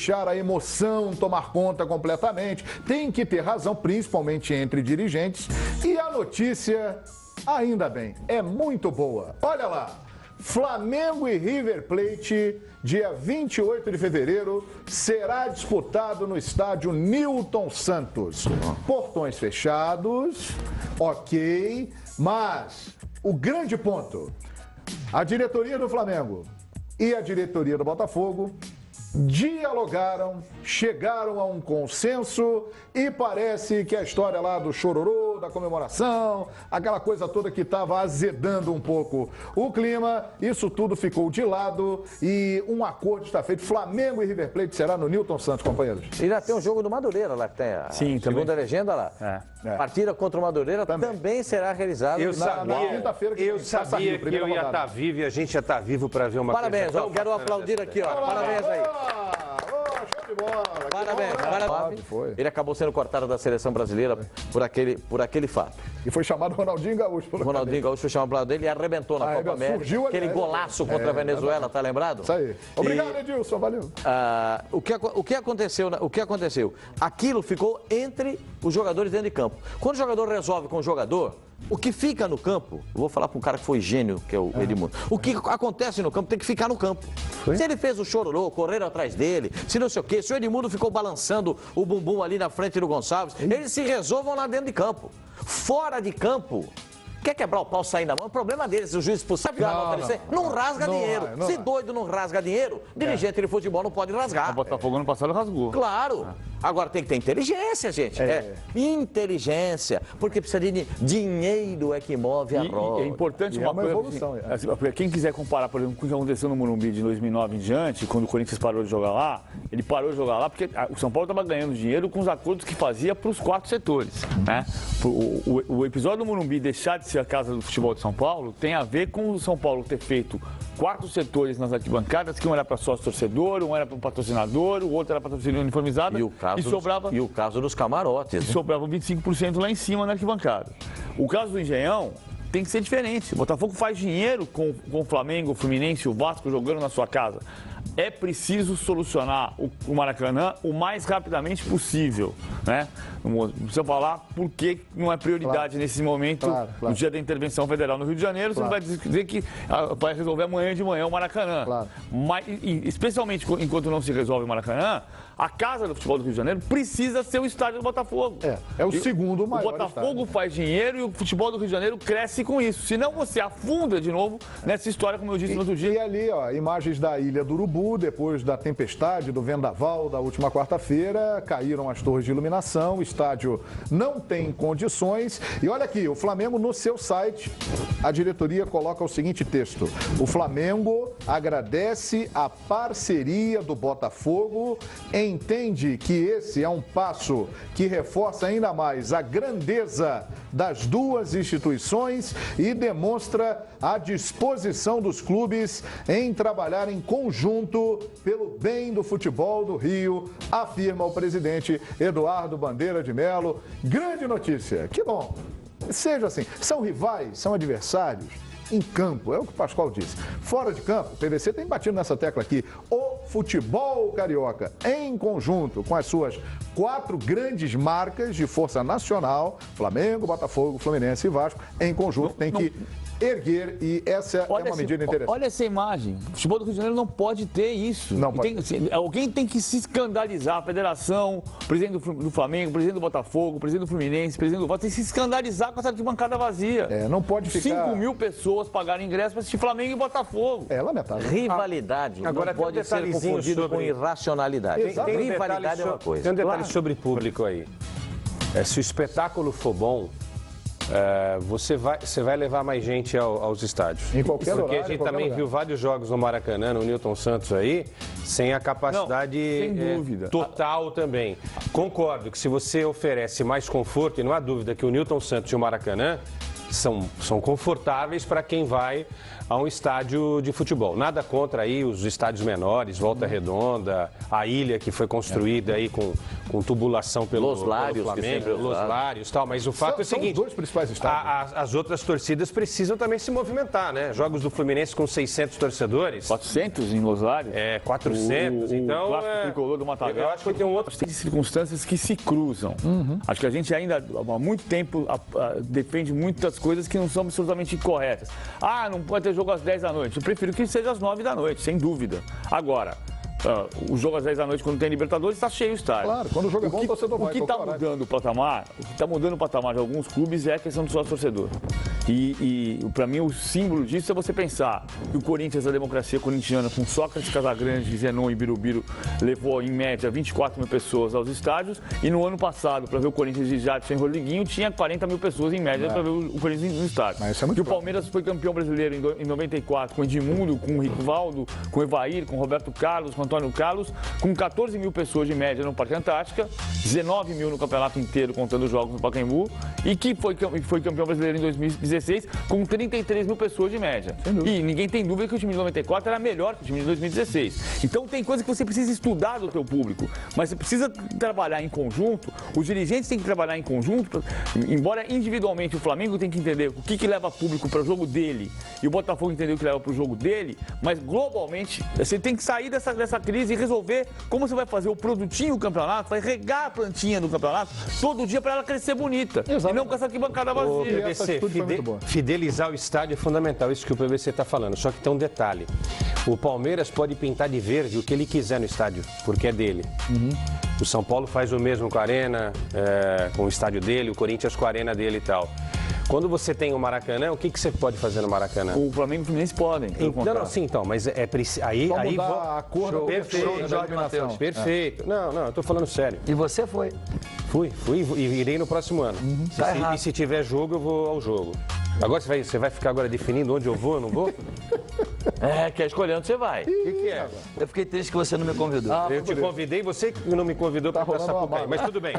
deixar a emoção tomar conta completamente. Tem que ter razão, principalmente entre dirigentes. E a notícia, ainda bem, é muito boa. Olha lá, Flamengo e River Plate, dia 28 de fevereiro, será disputado no estádio Newton Santos. Portões fechados, ok, mas o grande ponto, a diretoria do Flamengo e a diretoria do Botafogo dialogaram, chegaram a um consenso e parece que a história lá do chororô, da comemoração, aquela coisa toda que estava azedando um pouco o clima, isso tudo ficou de lado e um acordo está feito. Flamengo e River Plate será no Newton Santos, companheiros. E já tem um jogo do Madureira lá, que tem a segunda legenda lá. Partida contra o Madureira também será realizada na quinta-feira. Eu sabia que eu ia estar vivo e a gente ia estar vivo para ver uma coisa. Parabéns, eu quero aplaudir aqui, ó. Parabéns aí. Show de bola. Parabéns, parabéns. Ele acabou sendo cortado da seleção brasileira por aquele fato. E foi chamado Ronaldinho Gaúcho. Ronaldinho Gaúcho foi chamado para dele e arrebentou na Copa América. Aquele golaço contra a Venezuela, tá lembrado? Isso aí. Obrigado, Edilson, valeu. O que aconteceu? Aquilo ficou entre os jogadores dentro de campo. Quando o jogador resolve com o jogador, o que fica no campo, eu vou falar para um cara que foi gênio, que é o Edmundo, o que acontece no campo tem que ficar no campo. Se ele fez o chororô, correram atrás dele, se não sei o quê, se o Edmundo ficou balançando o bumbum ali na frente do Gonçalves, eles se resolvam lá dentro de campo. Fora de campo, quer quebrar o pau, sair na mão, é problema deles. O juiz expulsar, não rasga dinheiro. Se doido não rasga dinheiro, dirigente de futebol não pode rasgar. O Botafogo ano passado rasgou. Claro. Agora tem que ter inteligência, gente. Inteligência. Porque precisa de dinheiro é que move a roda. É importante uma coisa. Evolução, quem quiser comparar, por exemplo, com o que aconteceu no Morumbi de 2009 em diante, quando o Corinthians parou de jogar lá, ele parou de jogar lá porque o São Paulo estava ganhando dinheiro com os acordos que fazia para os 4 setores. Né? O episódio do Morumbi deixar de ser a casa do futebol de São Paulo tem a ver com o São Paulo ter feito 4 setores nas arquibancadas, que um era para sócio-torcedor, um era para um patrocinador, o outro era para torcida uniformizada. E o caso dos camarotes. E sobrava 25% lá em cima na arquibancada. O caso do Engenhão tem que ser diferente. O Botafogo faz dinheiro com o Flamengo, o Fluminense, o Vasco jogando na sua casa. É preciso solucionar o Maracanã o mais rapidamente possível, né? Não precisa falar porque não é prioridade nesse momento, no dia da intervenção federal no Rio de Janeiro, você não vai dizer que vai resolver amanhã de manhã o Maracanã. Mas, especialmente enquanto não se resolve o Maracanã, a casa do futebol do Rio de Janeiro precisa ser o estádio do Botafogo. É o segundo maior. O Botafogo faz dinheiro e o futebol do Rio de Janeiro cresce com isso. Senão você afunda de novo nessa história, como eu disse no outro dia. E ali, ó, imagens da Ilha do Urubu, depois da tempestade, do vendaval da última quarta-feira, caíram as torres de iluminação, o estádio não tem condições. E olha aqui, o Flamengo no seu site, a diretoria coloca o seguinte texto: o Flamengo agradece a parceria do Botafogo, entende que esse é um passo que reforça ainda mais a grandeza das duas instituições e demonstra a disposição dos clubes em trabalhar em conjunto pelo bem do futebol do Rio, afirma o presidente Eduardo Bandeira de Mello. Grande notícia, que bom. Seja assim, são rivais, são adversários em campo, é o que o Pascoal disse. Fora de campo, o PVC tem batido nessa tecla aqui. O futebol carioca, em conjunto com as suas 4 grandes marcas de força nacional, Flamengo, Botafogo, Fluminense e Vasco, em conjunto tem que erguer, e essa é uma medida interessante. Olha essa imagem. O futebol do Rio de Janeiro não pode ter isso. Não pode. Alguém tem que se escandalizar. A federação, o presidente do Flamengo, o presidente do Botafogo, o presidente do Fluminense, o presidente do Vasco, tem que se escandalizar com essa arquibancada vazia. Não pode ficar... 5 mil pessoas pagaram ingresso para assistir Flamengo e Botafogo. É lamentável. Rivalidade agora não pode ser confundido com irracionalidade. Rivalidade é uma coisa. Tem um detalhe sobre público aí. Se o espetáculo for bom, você vai levar mais gente aos estádios. Em qualquer lugar. Porque a gente também viu vários jogos no Maracanã, no Newton Santos aí, sem a capacidade total também. Concordo que se você oferece mais conforto, e não há dúvida que o Newton Santos e o Maracanã são confortáveis para quem vai a um estádio de futebol. Nada contra aí os estádios menores, Volta Redonda, a ilha que foi construída aí com tubulação pelo Flamengo, Los Lários e tal, mas o fato é o seguinte, são os dois principais estádios. As outras torcidas precisam também se movimentar, né? Jogos do Fluminense com 600 torcedores. 400 em Los Lários? 400, então... O clássico tricolor do Matagal. Eu acho que tem outras... Tem circunstâncias que se cruzam. Acho que a gente ainda, há muito tempo, defende muitas coisas que não são absolutamente corretas. Não pode ter jogo às 10 da noite. Eu prefiro que seja às 9 da noite, sem dúvida. Agora, o jogo às 10 da noite, quando tem Libertadores, está cheio o estádio. Claro, quando o jogo é bom, o torcedor vai. O que está mudando o patamar, de alguns clubes é a questão do sócio-torcedor. E para mim, o símbolo disso é você pensar que o Corinthians, a democracia corintiana, com Sócrates, Casagrande, Zenon e Birubiru, levou, em média, 24 mil pessoas aos estádios. E no ano passado, para ver o Corinthians de Jadson e Rodriguinho, tinha 40 mil pessoas, em média, para ver o Corinthians no estádio. Mas isso é muito o Palmeiras foi campeão brasileiro em 94, com Edmundo, com o Rivaldo, com o Evair, com o Roberto Carlos, com o Antônio Carlos, com 14 mil pessoas de média no Parque Antártica, 19 mil no campeonato inteiro, contando os jogos no Pacaembu, e que foi campeão brasileiro em 2016, com 33 mil pessoas de média. E ninguém tem dúvida que o time de 94 era melhor que o time de 2016. Então tem coisa que você precisa estudar do teu público, mas você precisa trabalhar em conjunto, os dirigentes têm que trabalhar em conjunto, embora individualmente o Flamengo tem que entender o que leva público para o jogo dele e o Botafogo entender o que leva para o jogo dele, mas globalmente você tem que sair dessa crise e resolver como você vai fazer o produtinho do campeonato, vai regar a plantinha do campeonato todo dia para ela crescer bonita. Exatamente. E não com essa arquibancada vazia. PVC, fidelizar o estádio é fundamental, isso que o PVC está falando. Só que tem um detalhe: o Palmeiras pode pintar de verde o que ele quiser no estádio, porque é dele. O São Paulo faz o mesmo com a Arena, com o estádio dele, o Corinthians com a Arena dele e tal. Quando você tem o Maracanã, o que você pode fazer no Maracanã? O Flamengo e o Fluminense podem. Mas é preciso. Aí a cor do perfeito. Perfeito. Não, eu tô falando sério. E você foi? Fui e irei no próximo ano. E se tiver jogo, eu vou ao jogo. Agora você vai ficar agora definindo onde eu vou ou não vou? Quer escolher onde você vai. O que é? Eu fiquei triste que você não me convidou. Eu te convidei, você que não me convidou para Sapucaí, mas tudo bem.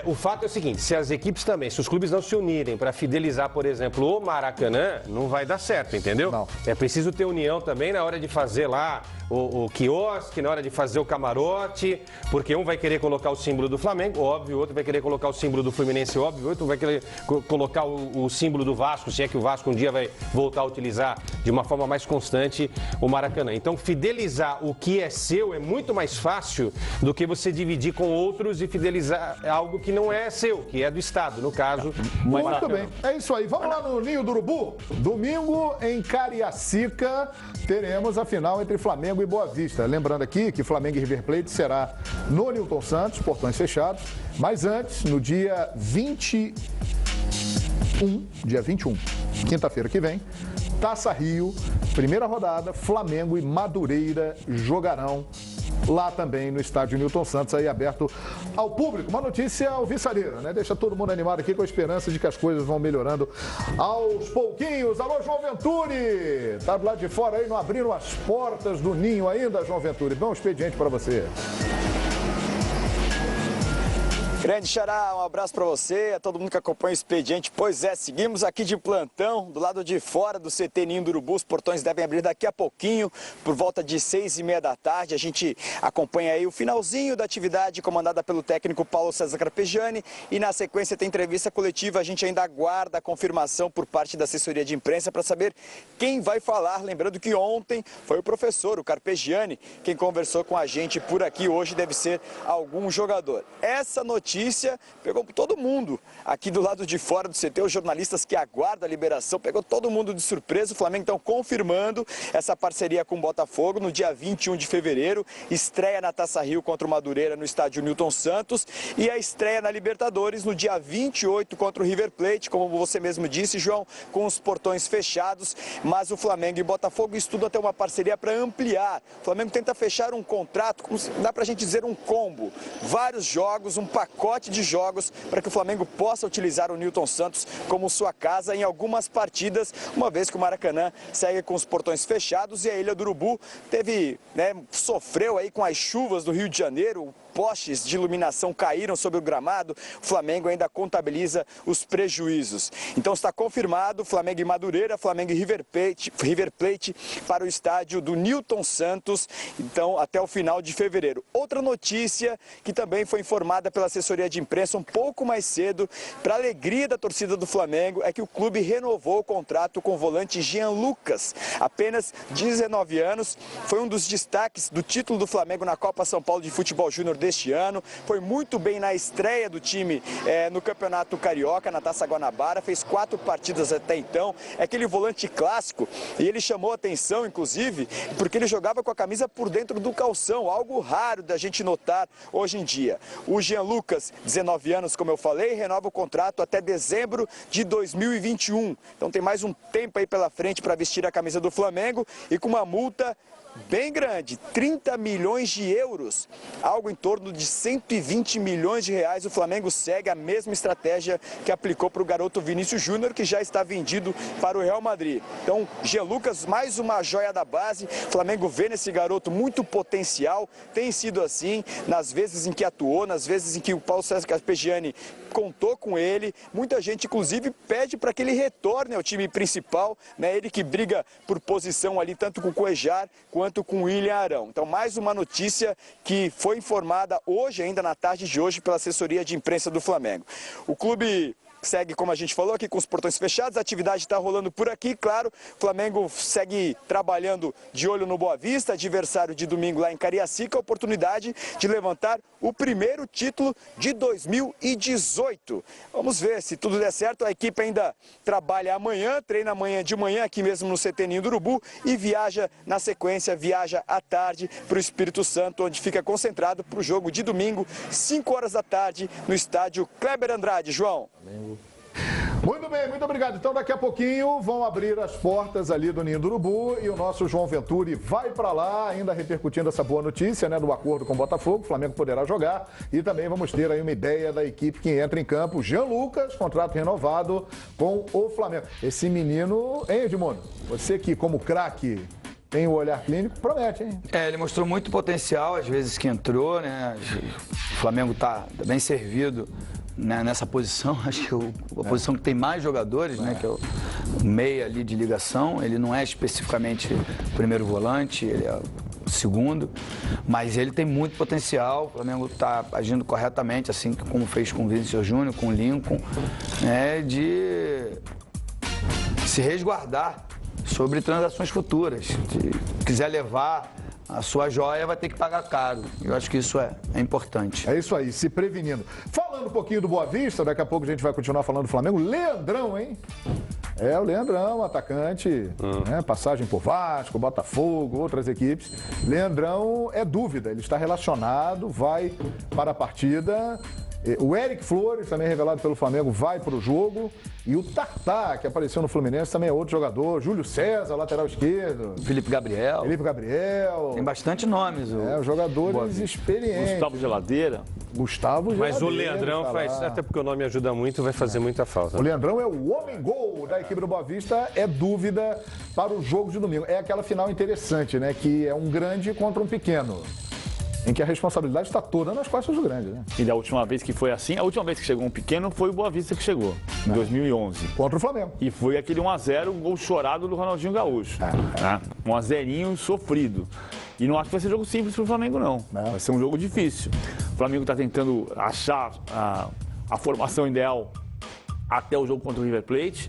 O fato é o seguinte, se as equipes também, se os clubes não se unirem para fidelizar, por exemplo, o Maracanã, não vai dar certo, entendeu? Não. É preciso ter união também na hora de fazer lá o quiosque, na hora de fazer o camarote, porque um vai querer colocar o símbolo do Flamengo, óbvio, o outro vai querer colocar o símbolo do Fluminense, óbvio, o outro vai querer colocar o símbolo do Vasco, se é que o Vasco um dia vai voltar a utilizar de uma forma mais constante o Maracanã. Então, fidelizar o que é seu é muito mais fácil do que você dividir com outros e fidelizar algo que não é seu, que é do Estado, no caso. Muito bem, é isso aí. Vamos lá no Ninho do Urubu. Domingo, em Cariacica, teremos a final entre Flamengo e Boa Vista. Lembrando aqui que Flamengo e River Plate será no Newton Santos, portões fechados. Mas antes, no dia 21, quinta-feira que vem, Taça Rio, primeira rodada, Flamengo e Madureira jogarão lá também no estádio Newton Santos, aí aberto ao público. Uma notícia alvissareira, né? Deixa todo mundo animado aqui com a esperança de que as coisas vão melhorando aos pouquinhos. Alô, João Venturi! Tá do lado de fora aí, não abriram as portas do ninho ainda, João Venturi. Bom expediente para você. Grande Xará, um abraço para você, a todo mundo que acompanha o expediente. Pois é, seguimos aqui de plantão, do lado de fora do CT Ninho do Urubu. Os portões devem abrir daqui a pouquinho, por volta de 6h30 da tarde. A gente acompanha aí o finalzinho da atividade comandada pelo técnico Paulo César Carpegiani. E na sequência tem entrevista coletiva. A gente ainda aguarda a confirmação por parte da assessoria de imprensa para saber quem vai falar. Lembrando que ontem foi o professor, o Carpegiani, quem conversou com a gente por aqui. Hoje deve ser algum jogador. Essa notícia pegou todo mundo aqui do lado de fora do CT, os jornalistas que aguardam a liberação, pegou todo mundo de surpresa. O Flamengo então confirmando essa parceria com o Botafogo no dia 21 de fevereiro, estreia na Taça Rio contra o Madureira no estádio Newton Santos e a estreia na Libertadores no dia 28 contra o River Plate, como você mesmo disse, João, com os portões fechados, mas o Flamengo e o Botafogo estudam até uma parceria para ampliar. O Flamengo tenta fechar um contrato, dá pra gente dizer um combo, vários jogos, um pacote de jogos para que o Flamengo possa utilizar o Newton Santos como sua casa em algumas partidas, uma vez que o Maracanã segue com os portões fechados e a Ilha do Urubu sofreu aí com as chuvas do Rio de Janeiro. postes de iluminação caíram sobre o gramado, o Flamengo ainda contabiliza os prejuízos. Então está confirmado Flamengo e Madureira, Flamengo e River Plate para o estádio do Newton Santos, então até o final de fevereiro. Outra notícia que também foi informada pela assessoria de imprensa um pouco mais cedo, para a alegria da torcida do Flamengo, é que o clube renovou o contrato com o volante Jean Lucas, apenas 19 anos, foi um dos destaques do título do Flamengo na Copa São Paulo de Futebol Júnior deste ano, foi muito bem na estreia do time no Campeonato Carioca, na Taça Guanabara, fez 4 partidas até então, é aquele volante clássico, e ele chamou atenção, inclusive, porque ele jogava com a camisa por dentro do calção, algo raro da gente notar hoje em dia. O Jean Lucas, 19 anos, como eu falei, renova o contrato até dezembro de 2021, então tem mais um tempo aí pela frente para vestir a camisa do Flamengo e com uma multa bem grande, 30 milhões de euros, algo em torno de 120 milhões de reais. O Flamengo segue a mesma estratégia que aplicou para o garoto Vinícius Júnior, que já está vendido para o Real Madrid. Então, Jean Lucas, mais uma joia da base. O Flamengo vê nesse garoto muito potencial, tem sido assim, nas vezes em que atuou, nas vezes em que o Paulo César Carpegiani contou com ele. Muita gente, inclusive, pede para que ele retorne ao time principal, né? Ele que briga por posição ali, tanto com o Cuejar quanto com o William Arão. Então, mais uma notícia que foi informada hoje, ainda na tarde de hoje, pela assessoria de imprensa do Flamengo. O clube segue, como a gente falou aqui, com os portões fechados, a atividade está rolando por aqui, claro. O Flamengo segue trabalhando de olho no Boa Vista, adversário de domingo lá em Cariacica, a oportunidade de levantar o primeiro título de 2018. Vamos ver se tudo der certo. A equipe ainda trabalha amanhã, treina amanhã de manhã aqui mesmo no CT Ninho do Urubu e viaja na sequência, viaja à tarde para o Espírito Santo, onde fica concentrado para o jogo de domingo, 5 horas da tarde, no estádio Kleber Andrade. João. Muito bem, muito obrigado. Então, daqui a pouquinho vão abrir as portas ali do Ninho do Urubu e o nosso João Venturi vai para lá, ainda repercutindo essa boa notícia, né, do acordo com o Botafogo. O Flamengo poderá jogar e também vamos ter aí uma ideia da equipe que entra em campo. Jean Lucas, contrato renovado com o Flamengo. Esse menino, hein, Edmundo? Você que, como craque, tem o olhar clínico, promete, hein? Ele mostrou muito potencial, às vezes que entrou, né? O Flamengo tá bem servido, né, nessa posição. Acho que a posição que tem mais jogadores, né? Que é o meia ali de ligação. Ele não é especificamente o primeiro volante, ele é o segundo, mas ele tem muito potencial. O Flamengo está agindo corretamente, assim como fez com o Vinícius Júnior, com o Lincoln, né, de se resguardar sobre transações futuras. Se quiser levar a sua joia, vai ter que pagar caro. Eu acho que isso é importante. É isso aí, se prevenindo. Falando um pouquinho do Boa Vista, daqui a pouco a gente vai continuar falando do Flamengo. Leandrão, hein? É, o Leandrão, atacante, né? Passagem por Vasco, Botafogo, outras equipes. Leandrão é dúvida, ele está relacionado, vai para a partida. O Eric Flores, também revelado pelo Flamengo, vai para o jogo. E o Tartá, que apareceu no Fluminense, também é outro jogador. Júlio César, lateral esquerdo. Felipe Gabriel. Tem bastante nomes. Os jogadores experientes. Gustavo Geladeira. Mas o Leandrão faz, até porque o nome ajuda muito, vai fazer muita falta. O Leandrão é o homem-gol da equipe do Boa Vista, é dúvida para o jogo de domingo. É aquela final interessante, né? Que é um grande contra um pequeno. Em que a responsabilidade está toda nas costas do grande, né? E da última vez que foi assim, a última vez que chegou um pequeno foi o Boa Vista que chegou, em 2011. Contra o Flamengo. E foi aquele 1x0, o gol chorado do Ronaldinho Gaúcho. Né? 1x0 sofrido. E não acho que vai ser jogo simples para o Flamengo, não. Vai ser um jogo difícil. O Flamengo está tentando achar a formação ideal até o jogo contra o River Plate,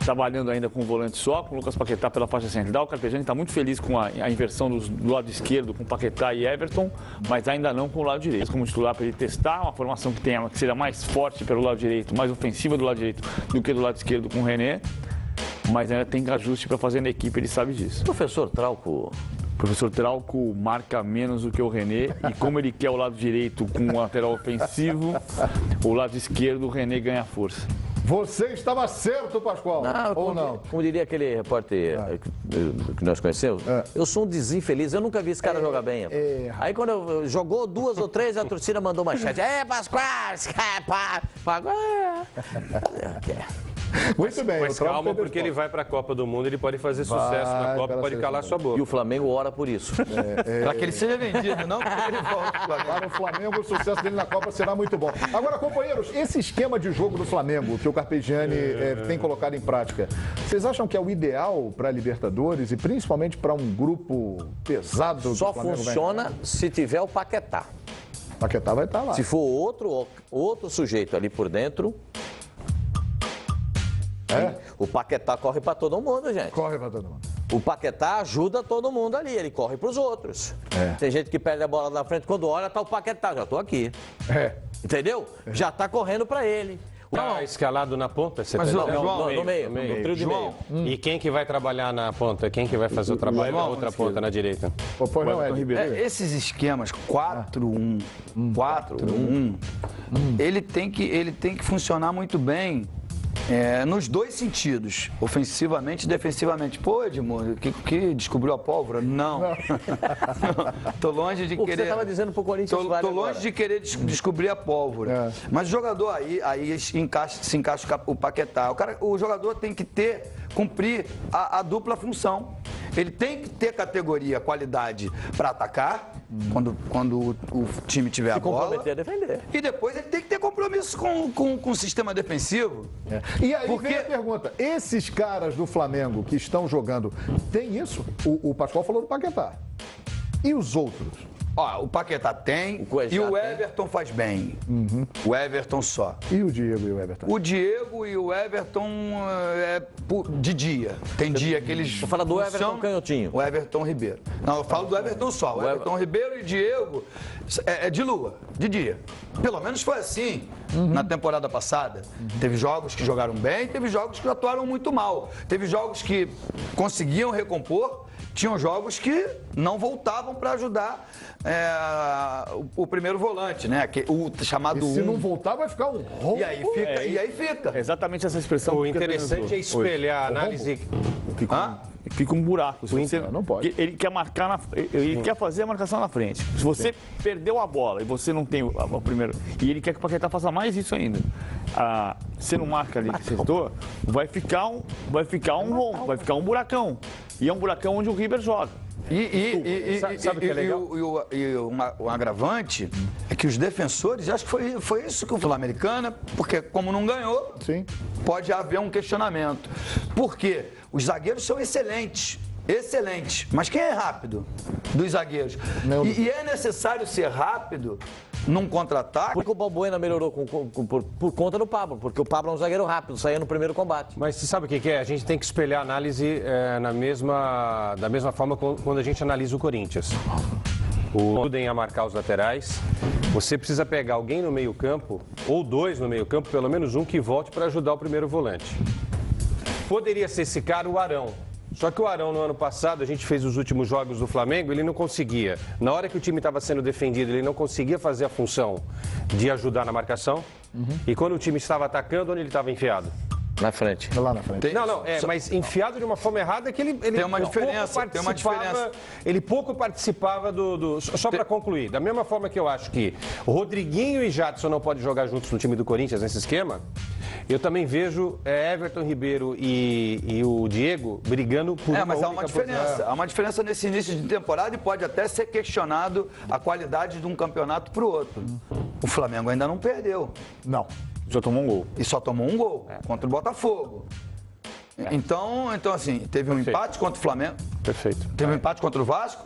trabalhando ainda com o volante só, com o Lucas Paquetá pela faixa central. O Carpegiani está muito feliz com a inversão do lado esquerdo, com Paquetá e Everton, mas ainda não com o lado direito. Como titular, para ele testar uma formação que seja mais forte pelo lado direito, mais ofensiva do lado direito do que do lado esquerdo com o René, mas ainda tem ajuste para fazer na equipe, ele sabe disso. Professor Trauco... O professor Trauco marca menos do que o René e como ele quer o lado direito com o lateral ofensivo, o lado esquerdo, o René ganha força. Você estava certo, Pascoal? Ou não? Como diria aquele repórter que nós conhecemos, eu sou um desinfeliz, eu nunca vi esse cara jogar bem. Aí quando jogou 2 ou 3, a torcida mandou manchete. Pascoal, Muito bem. Mas o Trump calma, perdeu porque os ele vai para a Copa do Mundo, ele pode fazer sucesso na Copa, para pode ser calar sua boca. E o Flamengo ora por isso. Para que ele seja vendido, não para que ele volte pro Flamengo. Para o Flamengo, o sucesso dele na Copa será muito bom. Agora, companheiros, esse esquema de jogo do Flamengo que o Carpegiani tem colocado em prática, vocês acham que é o ideal para a Libertadores e principalmente para um grupo pesado? que Só o Flamengo funciona se tiver o Paquetá. O Paquetá vai estar lá. Se for outro sujeito ali por dentro, o Paquetá corre para todo mundo, gente. Corre para todo mundo. O Paquetá ajuda todo mundo ali, ele corre para os outros. Tem gente que perde a bola na frente, quando olha, tá o Paquetá, já tô aqui. Entendeu? Já tá correndo para ele. Tá escalado na ponta? Você Mas, tá... João, no meio, no trio de meio. E quem que vai trabalhar na ponta? Quem que vai fazer o trabalho na outra ponta na direita? Pois não, Ed. Esses esquemas 4-1, 4-1, ele tem que funcionar muito bem nos dois sentidos, ofensivamente e defensivamente. Pô, Edmundo, que descobriu a pólvora? Não. Tô longe de O que querer... você estava dizendo pro Corinthians Tô longe de querer descobrir a pólvora. Mas o jogador aí se encaixa o Paquetá. O jogador tem que cumprir a dupla função. Ele tem que ter categoria, qualidade para atacar, quando o time tiver a bola. Comprometer a defender. E depois ele tem que ter compromisso com o sistema defensivo. E aí vem a pergunta, esses caras do Flamengo que estão jogando, tem isso? O Pascoal falou do Paquetá. E os outros? Ó, o Paquetá tem e o Everton faz bem. O Everton só. E o Diego e o Everton? O Diego e o Everton de dia. Tem dia que eles... Vou falar do Everton Canhotinho. O Everton Ribeiro. Não, eu falo do Everton só. O Everton Ribeiro e Diego é de lua, de dia. Pelo menos foi assim na temporada passada. Teve jogos que jogaram bem, teve jogos que atuaram muito mal. Teve jogos que conseguiam recompor, tinham jogos que não voltavam para ajudar o primeiro volante, né? O chamado se não voltar, vai ficar um rombo. E aí fica. Exatamente essa expressão. O interessante é espelhar a análise... Fica um buraco. Se você, não pode. Ele quer marcar ele quer fazer a marcação na frente. Se você perdeu a bola e você não tem o primeiro. E ele quer que o Paquetá faça mais isso ainda. Você não marca ali que setor, vai ficar um rombo, vai ficar um buracão. E é um buracão onde o River joga. Sabe o que é legal? Um agravante é que os defensores, acho que foi isso que o Sul-Americana, porque como não ganhou, pode haver um questionamento. Por quê? Os zagueiros são excelentes. Excelente. Mas quem é rápido dos zagueiros? E é necessário ser rápido num contra-ataque. Porque o Balbuena melhorou por conta do Pablo, porque o Pablo é um zagueiro rápido, saía no primeiro combate. Mas você sabe o que é? A gente tem que espelhar a análise da mesma forma quando a gente analisa o Corinthians. Ajudem a marcar os laterais. Você precisa pegar alguém no meio-campo, ou dois no meio-campo, pelo menos um que volte para ajudar o primeiro volante. Poderia ser esse cara o Arão. Só que o Arão, no ano passado, a gente fez os últimos jogos do Flamengo, ele não conseguia. Na hora que o time estava sendo defendido, ele não conseguia fazer a função de ajudar na marcação. E quando o time estava atacando, onde ele estava enfiado? Na frente. Lá na frente. Mas enfiado de uma forma errada que ele tem uma diferença. Ele pouco participava Só para concluir, da mesma forma que eu acho que o Rodriguinho e Jadson não podem jogar juntos no time do Corinthians nesse esquema, eu também vejo Everton Ribeiro e o Diego brigando por mas há uma diferença. Há uma diferença nesse início de temporada e pode até ser questionado a qualidade de um campeonato para o outro. O Flamengo ainda não perdeu. Não. Só tomou um gol. E só tomou um gol contra o Botafogo. Então, assim, teve um empate contra o Flamengo. Perfeito. Teve um empate contra o Vasco.